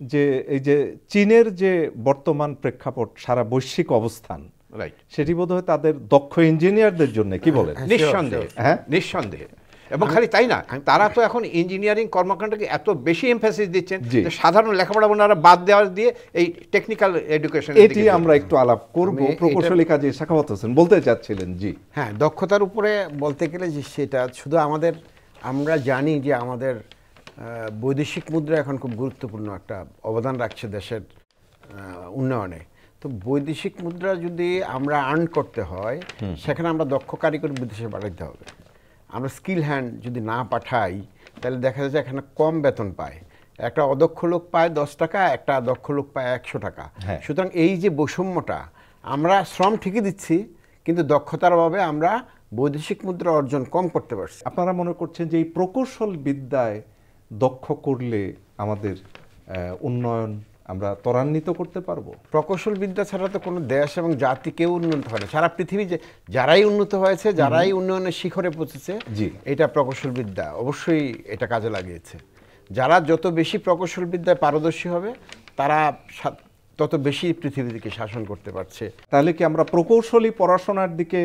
যে এই যে চীনের যে বর্তমান প্রেক্ষাপট, সারা বৈশ্বিক অবস্থান, রাইট, সেটি বোধহয় তাদের দক্ষ ইঞ্জিনিয়ারদের জন্য, কি বলেন? নিঃসন্দেহে, হ্যাঁ, নিঃসন্দেহে। এবং খালি তাই না, তারা তো এখন ইঞ্জিনিয়ারিং কর্মকাণ্ডকে এত বেশি এমফাসিস দিচ্ছেন যে সাধারণ লেখাপড়া ওনারা বাদ দেওয়া দিয়ে এই টেকনিক্যাল এডুকেশন, এটি আমরা একটু আলাপ করব। প্রকৌশলী কাজী সাখাওয়াত হোসেন বলতে চাচ্ছিলেন। জি হ্যাঁ, দক্ষতার উপরে বলতে গেলে যে সেটা শুধু আমরা জানি যে আমাদের বৈদেশিক মুদ্রা এখন খুব গুরুত্বপূর্ণ একটা অবদান রাখছে দেশের উন্নয়নে। তো বৈদেশিক মুদ্রা যদি আমরা আর্ন করতে হয়, সেখানে আমরা দক্ষ কারিগর বিদেশে পাঠাতে হবে। আমরা স্কিল হ্যান্ড যদি না পাঠাই তাহলে দেখা যাচ্ছে এখানে কম বেতন পায়, একটা অদক্ষ লোক পায় 10 টাকা, একটা দক্ষ লোক পায় 100 টাকা। সুতরাং এই যে বৈষম্যটা, আমরা শ্রম ঠিকই দিচ্ছি কিন্তু দক্ষতার অভাবে আমরা বৈদেশিক মুদ্রা অর্জন কম করতে পারছি। আপনারা মনে করছেন যে এই প্রকৌশল বিদ্যায় দক্ষ করলে আমাদের উন্নয়ন আমরা ত্বরান্বিত করতে পারবো? প্রকৌশল বিদ্যা ছাড়া তো কোনো দেশ এবং জাতি কেউ উন্নত হয় না। সারা পৃথিবী যে যারাই উন্নত হয়েছে, যারাই উন্নয়নের শিখরে পৌঁছেছে, এটা প্রকৌশল বিদ্যা অবশ্যই এটা কাজে লাগিয়েছে। যারা যত বেশি প্রকৌশল বিদ্যায় পারদর্শী হবে, তারা তত বেশি পৃথিবীকে শাসন করতে পারছে। তাহলে কি আমরা প্রকৌশলী পড়াশোনার দিকে,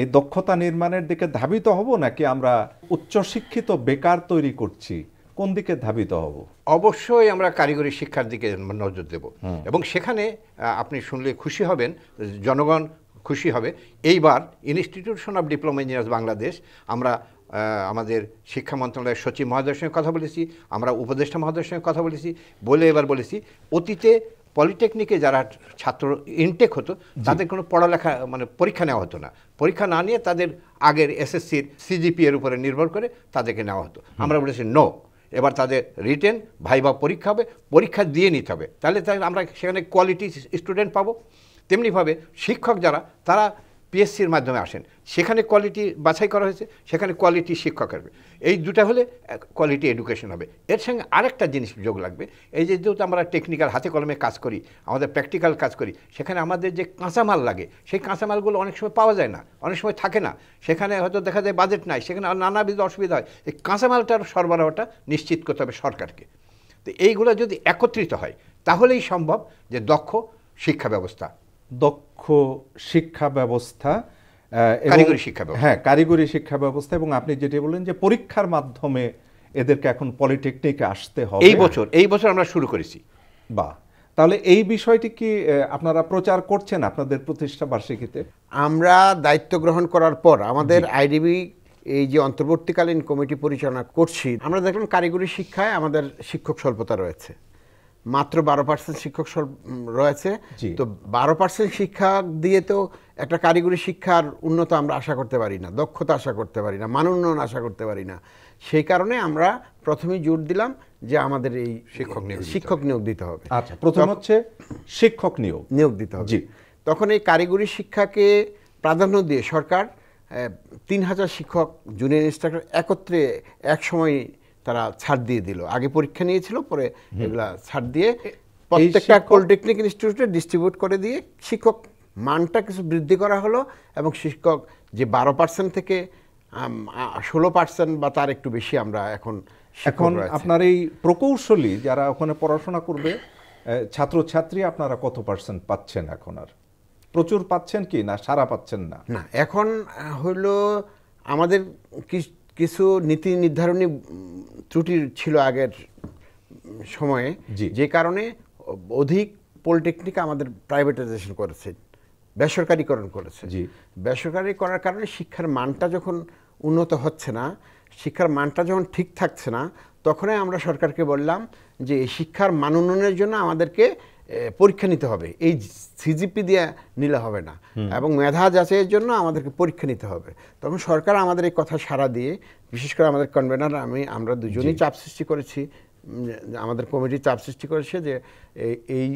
এই দক্ষতা নির্মাণের দিকে ধাবিত হব, নাকি আমরা উচ্চশিক্ষিত বেকার তৈরি করছি, কোন দিকে ধাবিত হব? অবশ্যই আমরা কারিগরি শিক্ষার দিকে নজর দেব, এবং সেখানে আপনি শুনলে খুশি হবেন, জনগণ খুশি হবে। এইবার institution of diploma engineers Bangladesh, আমরা আমাদের শিক্ষা মন্ত্রণালয়ের সচিব মহোদয়ের সঙ্গে কথা বলেছি, আমরা উপদেষ্টা মহোদয়ের সঙ্গে কথা বলেছি, এবার বলেছি অতীতে পলিটেকনিকে যারা ছাত্র ইনটেক হতো তাদের কোনো পড়ালেখা মানে পরীক্ষা নেওয়া হতো না, পরীক্ষা না নিয়ে তাদের আগের এসএসসির সিজিপি এর উপরে নির্ভর করে তাদেরকে নেওয়া হতো। আমরা বলেছি নো, এবার তাদের রিটেন ভাইবা পরীক্ষা হবে, পরীক্ষা দিয়ে নিতে হবে, তাহলে আমরা সেখানে কোয়ালিটি স্টুডেন্ট পাবো। তেমনিভাবে শিক্ষক যারা তারা পিএসসির মাধ্যমে আসেন, সেখানে কোয়ালিটি বাছাই করা হয়েছে, সেখানে কোয়ালিটি শিক্ষক আসবে। এই দুটা হলে কোয়ালিটি এডুকেশন হবে। এর সঙ্গে আরেকটা জিনিস যোগ লাগবে, এই যে যেহেতু আমরা টেকনিক্যাল হাতে কলমে কাজ করি, আমাদের প্র্যাকটিক্যাল কাজ করি, সেখানে আমাদের যে কাঁচামাল লাগে সেই কাঁচামালগুলো অনেক সময় পাওয়া যায় না, অনেক সময় থাকে না, সেখানে হয়তো দেখা যায় বাজেট নাই, সেখানে নানাবিধ অসুবিধা হয়। এই কাঁচামালটার সরবরাহটা নিশ্চিত করতে হবে সরকারকে। তো এইগুলো যদি একত্রিত হয় তাহলেই সম্ভব যে দক্ষ শিক্ষা ব্যবস্থা, দক্ষ শিক্ষা ব্যবস্থা, কারিগরি শিক্ষা ব্যবস্থা। হ্যাঁ, কারিগরি শিক্ষা ব্যবস্থা। এবং আপনি যেটি বললেন যে পরীক্ষার মাধ্যমে এদেরকে এখন পলিটেকনিকে আসতে হবে, এই বছর আমরা শুরু করেছি। বা তাহলে এই বিষয়টি কি আপনারা প্রচার করছেন আপনাদের প্রতিষ্ঠা বার্ষিকীতে? আমরা দায়িত্ব গ্রহণ করার পর আমাদের আইডিবি এই যে অন্তর্বর্তীকালীন কমিটি পরিচালনা করছি, আমরা দেখলাম কারিগরি শিক্ষায় আমাদের শিক্ষক স্বল্পতা রয়েছে, মাত্র 12% শিক্ষক রয়েছে। তো 12% শিক্ষক দিয়ে তো একটা কারিগরি শিক্ষার উন্নত আমরা আশা করতে পারি না, দক্ষতা আশা করতে পারি না, মান উন্নয়ন আশা করতে পারি না। সেই কারণে আমরা প্রথমেই জোর দিলাম যে আমাদের এই শিক্ষক নিয়োগ দিতে হবে। আচ্ছা, প্রথম হচ্ছে শিক্ষক নিয়োগ দিতে হবে। তখন এই কারিগরি শিক্ষাকে প্রাধান্য দিয়ে সরকার 3000 শিক্ষক জুনিয়র ইনস্ট্রাক্টর একত্রে এক সময় তারা ছাড় দিয়ে দিল। আগে পরীক্ষা নিয়েছিল, পরে এগুলা ছাড় দিয়ে প্রত্যেকটা পলিটেকনিক ইনস্টিটিউটে ডিস্ট্রিবিউট করে দিয়ে শিক্ষক মানটা কিছু বৃদ্ধি করা হলো। এবং শিক্ষক যে 12% থেকে 16% বা তার একটু বেশি আমরা এখন আপনার এই প্রকৌশলী যারা ওখানে পড়াশোনা করবে ছাত্রছাত্রী, আপনারা কত % পাচ্ছেন এখন? আর প্রচুর পাচ্ছেন কি না সারা পাচ্ছেন না? না, এখন হলো আমাদের কিছু নীতি নির্ধারণী ত্রুটি ছিল আগের সময়ে, যে কারণে অধিক পলিটেকনিক আমাদের প্রাইভেটাইজেশন করেছে, বেসরকারীকরণ করেছে। বেসরকারি করার কারণে শিক্ষার মানটা যখন উন্নত হচ্ছে না, শিক্ষার মানটা যখন ঠিক থাকছে না, তখনই আমরা সরকারকে বললাম যে এই শিক্ষার মান উন্নয়নের জন্য আমাদেরকে পরীক্ষা নিতে হবে, এই সিজিপি দিয়ে নিলে হবে না, এবং মেধা যাচাইয়ের জন্য আমাদেরকে পরীক্ষা নিতে হবে। তখন সরকার আমাদের এই কথা সাড়া দিয়ে, বিশেষ করে আমাদের কনভেনার আমরা দুজনেই চাপ সৃষ্টি করেছি, আমাদের কমিটি চাপ সৃষ্টি করেছে যে এই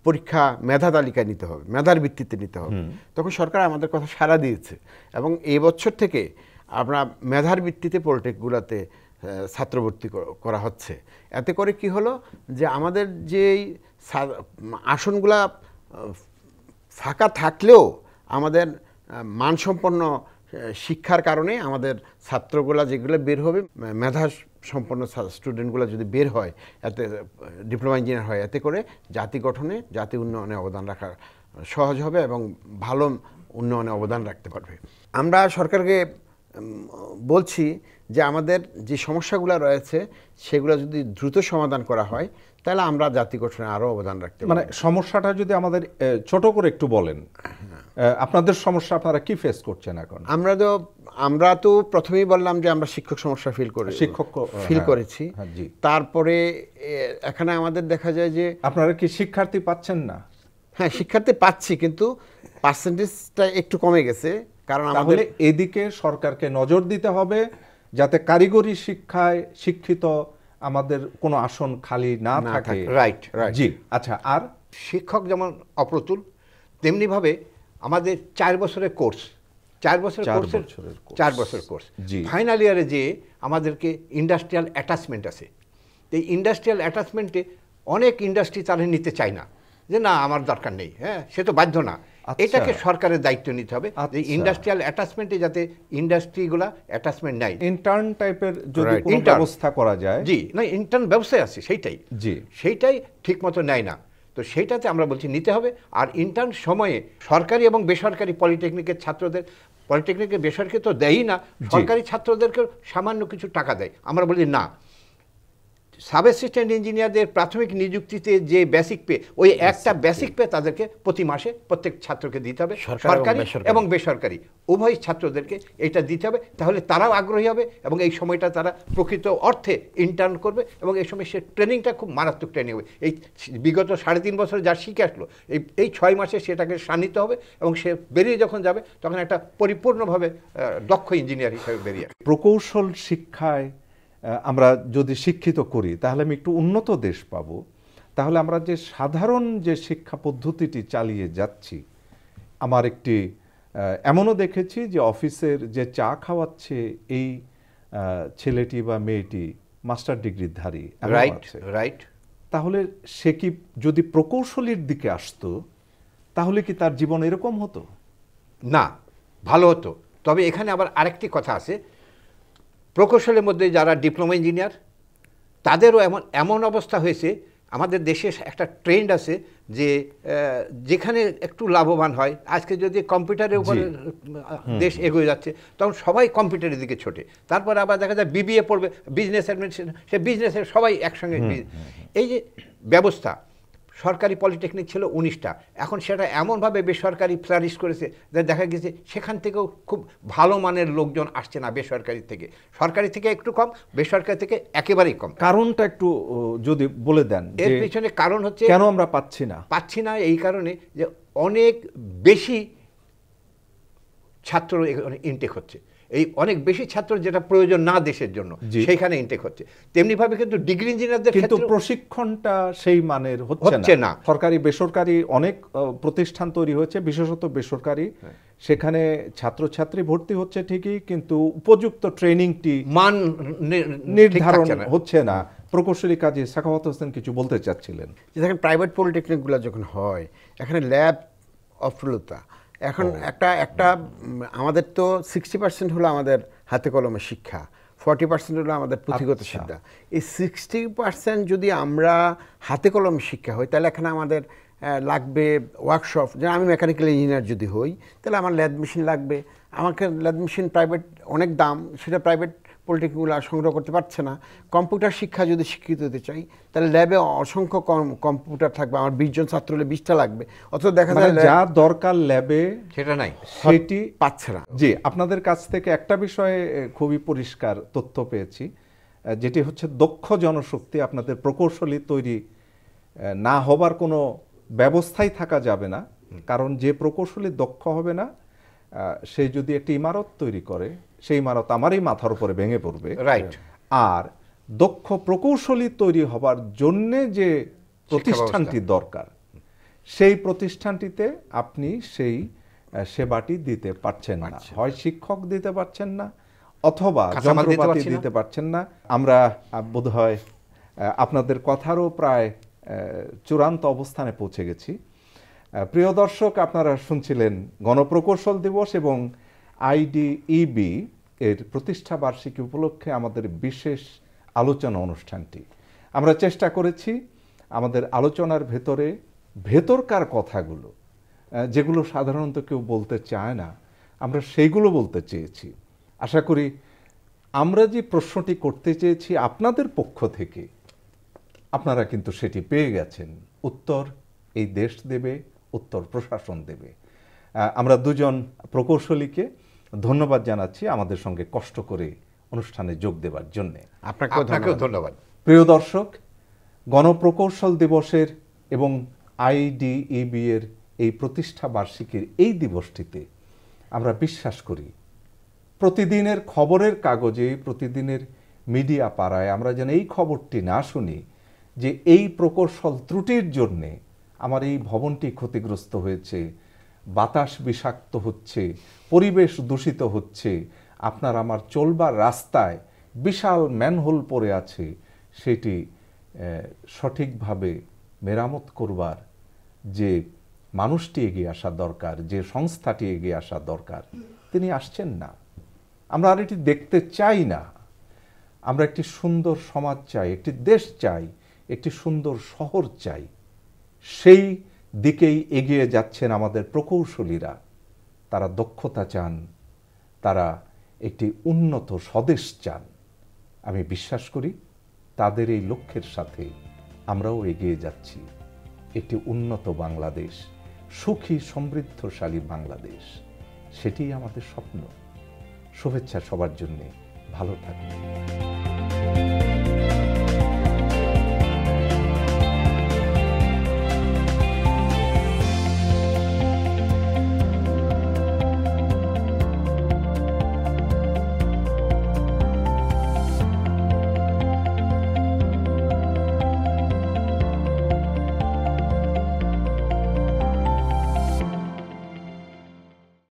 পরীক্ষা মেধা তালিকায় নিতে হবে, মেধার ভিত্তিতে নিতে হবে। তখন সরকার আমাদের কথা সাড়া দিয়েছে, এবং এই বছর থেকে আমরা মেধার ভিত্তিতে পলিটেকগুলোতে ছাত্রভর্তি করা হচ্ছে। এতে করে কি হলো যে আমাদের যেই আসনগুলা ফাঁকা থাকলেও আমাদের মানসম্পন্ন শিক্ষার কারণে আমাদের ছাত্রগুলা যেগুলো বের হবে, মেধা সম্পন্ন স্টুডেন্টগুলো যদি বের হয়, এতে ডিপ্লোমা ইঞ্জিনিয়ার হয়, এতে করে জাতি গঠনে, জাতি উন্নয়নে অবদান রাখা সহজ হবে এবং ভালো উন্নয়নে অবদান রাখতে পারবে। আমরা সরকারকে বলছি যে আমাদের যে সমস্যাগুলো রয়েছে সেগুলো যদি দ্রুত সমাধান করা হয়, তাহলে আমরা জাতি গঠনে আরও অবদান রাখতে পারি। মানে সমস্যাটা যদি আমাদের ছোট করে একটু বলেন, আপনাদের সমস্যা আপনারা কি ফেস করছেন এখন? আমরা তো প্রথমেই বললাম যে আমরা শিক্ষক সমস্যা ফিল করেছি। তারপরে এখানে আমাদের দেখা যায় যে আপনারা কি শিক্ষার্থী পাচ্ছেন না? হ্যাঁ, শিক্ষার্থী পাচ্ছি, কিন্তু পার্সেন্টেজটা একটু কমে গেছে। কারণ আমাদের এদিকে সরকারকে নজর দিতে হবে যাতে কারিগরি শিক্ষায় শিক্ষিত আমাদের কোনো আসন খালি না থাকে। রাইট। জি, আচ্ছা। আর শিক্ষক যেমন অপ্রতুল, তেমনিভাবে আমাদের 4 বছরের কোর্স, 4 বছরের কোর্স ফাইনাল ইয়ারে যে আমাদেরকে ইন্ডাস্ট্রিয়াল অ্যাটাচমেন্ট আছে। এই ইন্ডাস্ট্রিয়াল অ্যাটাচমেন্টে অনেক ইন্ডাস্ট্রি তারা নিতে চায় না, যে না আমার দরকার নেই, হ্যাঁ সে তো বাধ্য না। এটাকে সরকারের দায়িত্ব নিতে হবে, এই ইন্ডাস্ট্রিয়াল অ্যাটাচমেন্টে যাতে ইন্ডাস্ট্রিগুলা অ্যাটাচমেন্ট নাই। ইন্টার্ন টাইপের যদি কোনো ব্যবস্থা করা যায়। জি, না ইন্টার্ন ব্যবসায় আছে, সেইটাই ঠিকমতো নেয় না। তো সেইটাতে আমরা বলছি নিতে হবে। আর ইন্টার্ন সময়ে সরকারি এবং বেসরকারি পলিটেকনিকের ছাত্রদের, পলিটেকনিকের বেসরকারি তো দেয়ই না, সরকারি ছাত্রদেরকে সামান্য কিছু টাকা দেয়। আমরা বলি না, সাব অ্যাসিস্ট্যান্ট ইঞ্জিনিয়ারদের প্রাথমিক নিযুক্তিতে যে বেসিক পে, ওই একটা বেসিক পে তাদেরকে প্রতি মাসে প্রত্যেক ছাত্রকে দিতে হবে, সরকারি এবং বেসরকারি উভয় ছাত্রদেরকে এটা দিতে হবে। তাহলে তারাও আগ্রহী হবে এবং এই সময়টা তারা প্রকৃত অর্থে ইন্টার্ন করবে এবং এই সময় সে ট্রেনিংটা খুব মারাত্মক ট্রেনিং হবে। এই বিগত 3.5 বছর যা শিখে আসলো এই 6 মাসে সেটাকে শানিত হবে এবং সে বেরিয়ে যখন যাবে তখন একটা পরিপূর্ণভাবে দক্ষ ইঞ্জিনিয়ার হিসেবে বেরিয়ে আসবে। প্রকৌশল শিক্ষায় আমরা যদি শিক্ষিত করি তাহলে আমি একটু উন্নত দেশ পাবো। তাহলে আমরা যে সাধারণ যে শিক্ষা পদ্ধতিটি চালিয়ে যাচ্ছি, আমার একটি এমনও দেখেছি যে অফিসের যে চা খাওয়াচ্ছে এই ছেলেটি বা মেয়েটি মাস্টার ডিগ্রিধারী, রাইট। তাহলে সে কি যদি প্রকৌশলীর দিকে আসতো তাহলে কি তার জীবন এরকম হতো? না, ভালো হতো। তবে এখানে আবার আরেকটি কথা আছে, প্রকৌশলের মধ্যে যারা ডিপ্লোমা ইঞ্জিনিয়ার তাদেরও এমন অবস্থা হয়েছে, আমাদের দেশে একটা ট্রেন্ড আছে যে যেখানে একটু লাভবান হয়, আজকে যদি কম্পিউটারের উপরে দেশ এগিয়ে যাচ্ছে তখন সবাই কম্পিউটারের দিকে ছোটে। তারপর আবার দেখা যায় বিবিএ পড়বে, বিজনেস অ্যাডমিনিস্ট্রেশন, সে বিজনেসের সবাই একসঙ্গে। এই যে ব্যবস্থা, সরকারি পলিটেকনিক ছিল 19টা, এখন সেটা এমনভাবে বেসরকারি ফ্লারিশ করেছে যে দেখা গেছে সেখান থেকেও খুব ভালো মানের লোকজন আসছে না বেসরকারি থেকে, সরকারি থেকে একটু কম, বেসরকারি থেকে একেবারেই কম। কারণটা একটু যদি বলে দেন। এর পিছনে কারণ হচ্ছে কেন আমরা পাচ্ছি না এই কারণে যে অনেক বেশি ছাত্র ইনটেক হচ্ছে, এই অনেক বেশি ছাত্র যেটা প্রয়োজন না দেশের জন্য সেইখানে ইনটেক হচ্ছে। তেমনিভাবে কিন্তু ডিগ্রি ইঞ্জিনিয়ারদের কিন্তু প্রশিক্ষণটা সেই মানের হচ্ছে না। সরকারি বেসরকারি অনেক প্রতিষ্ঠান তৈরি হয়েছে, বিশেষত বেসরকারি, সেখানে ছাত্রছাত্রী ভর্তি হচ্ছে ঠিকই, কিন্তু উপযুক্ত ট্রেনিংটি মান নির্ধারণ হচ্ছে না। প্রকৌশলী কাজী সাখাওয়াত হোসেন কিছু বলতে চাচ্ছিলেন। দেখেন, প্রাইভেট পলিটেকনিকগুলো যখন হয় এখানে ল্যাব অফলতা, এখন একটা আমাদের তো 60% হলো আমাদের হাতে কলমে শিক্ষা, 40% হলো আমাদের পুঁথিগত শিক্ষা। এই 60% যদি আমরা হাতে কলমে শিক্ষা হয় তাহলে এখানে আমাদের লাগবে ওয়ার্কশপ। যেমন আমি মেকানিক্যাল ইঞ্জিনিয়ার যদি হই তাহলে আমার ল্যাদ মেশিন লাগবে, আমাকে ল্যাদ মেশিন প্রাইভেট অনেক দাম, সেটা প্রাইভেট পলিটেকনিকগুলো সংগ্রহ করতে পারছে না। কম্পিউটার শিক্ষা যদি শিক্ষিত হতে চাই তাহলে ল্যাবে অসংখ্য কম্পিউটার থাকবে, আমার 20 জন ছাত্র হলে 20টা লাগবে, অথচ দেখা যায় যা দরকার ল্যাবে সেটা নাই, সেটি পাচ্ছে না। জি, আপনাদের কাছ থেকে একটা বিষয়ে খুবই পরিষ্কার তথ্য পেয়েছি, যেটি হচ্ছে দক্ষ জনশক্তি। আপনাদের প্রকৌশলী তৈরি না হবার কোনো ব্যবস্থাই থাকা যাবে না, কারণ যে প্রকৌশলী দক্ষ হবে না সে যদি একটি ইমারত তৈরি করে সেই ইমারত আমারই মাথার উপরে ভেঙে পড়বে। রাইট। আর দক্ষ প্রকৌশলী তৈরি হবার জন্যে যে প্রতিষ্ঠানটি দরকার সেই প্রতিষ্ঠানটিতে আপনি সেই সেবাটি দিতে পারছেন না, হয় শিক্ষক দিতে পারছেন না অথবা যন্ত্রপাতি দিতে পারছেন না। আমরা বোধহয় আপনাদের কথারও প্রায় চূড়ান্ত অবস্থানে পৌঁছে গেছি। প্রিয় দর্শক, আপনারা শুনছিলেন গণপ্রকৌশল দিবস এবং আইডিইবি এর প্রতিষ্ঠা বার্ষিকী উপলক্ষে আমাদের বিশেষ আলোচনা অনুষ্ঠানটি। আমরা চেষ্টা করেছি আমাদের আলোচনার ভেতরকার কথাগুলো, যেগুলো সাধারণত কেউ বলতে চায় না, আমরা সেইগুলো বলতে চেয়েছি। আশা করি আমরা যে প্রশ্নটি করতে চেয়েছি আপনাদের পক্ষ থেকে আপনারা কিন্তু সেটি পেয়ে গেছেন। উত্তর এই দেশ দেবে, উত্তর প্রশাসন দেবে। আমরা দুজন প্রকৌশলীকে ধন্যবাদ জানাচ্ছি আমাদের সঙ্গে কষ্ট করে অনুষ্ঠানে যোগ দেওয়ার জন্য। আপনাকেও ধন্যবাদ। প্রিয় দর্শক, গণপ্রকৌশল দিবসের এবং আইডিইবি এর এই প্রতিষ্ঠা বার্ষিকীর এই দিবসটিতে আমরা বিশ্বাস করি প্রতিদিনের খবরের কাগজে, প্রতিদিনের মিডিয়া পাড়ায় আমরা যেন এই খবরটি না শুনি যে এই প্রকৌশল ত্রুটির জন্যে আমার এই ভবনটি ক্ষতিগ্রস্ত হয়েছে, বাতাস বিষাক্ত হচ্ছে, পরিবেশ দূষিত হচ্ছে, আপনার আমার চলবার রাস্তায় বিশাল ম্যানহোল পড়ে আছে, সেটি সঠিকভাবে মেরামত করবার যে মানুষটি এগিয়ে আসা দরকার, যে সংস্থাটি এগিয়ে আসা দরকার, তিনি আসছেন না। আমরা আর এটি দেখতে চাই না। আমরা একটি সুন্দর সমাজ চাই, একটি দেশ চাই, একটি সুন্দর শহর চাই। সেই দিকেই এগিয়ে যাচ্ছেন আমাদের প্রকৌশলীরা। তারা দক্ষতা চান, তারা একটি উন্নত স্বদেশ চান। আমি বিশ্বাস করি তাদের এই লক্ষ্যের সাথে আমরাও এগিয়ে যাচ্ছি। একটি উন্নত বাংলাদেশ, সুখী সমৃদ্ধশালী বাংলাদেশ, সেটিই আমাদের স্বপ্ন। শুভেচ্ছা সবার জন্যে, ভালো থাকবেন।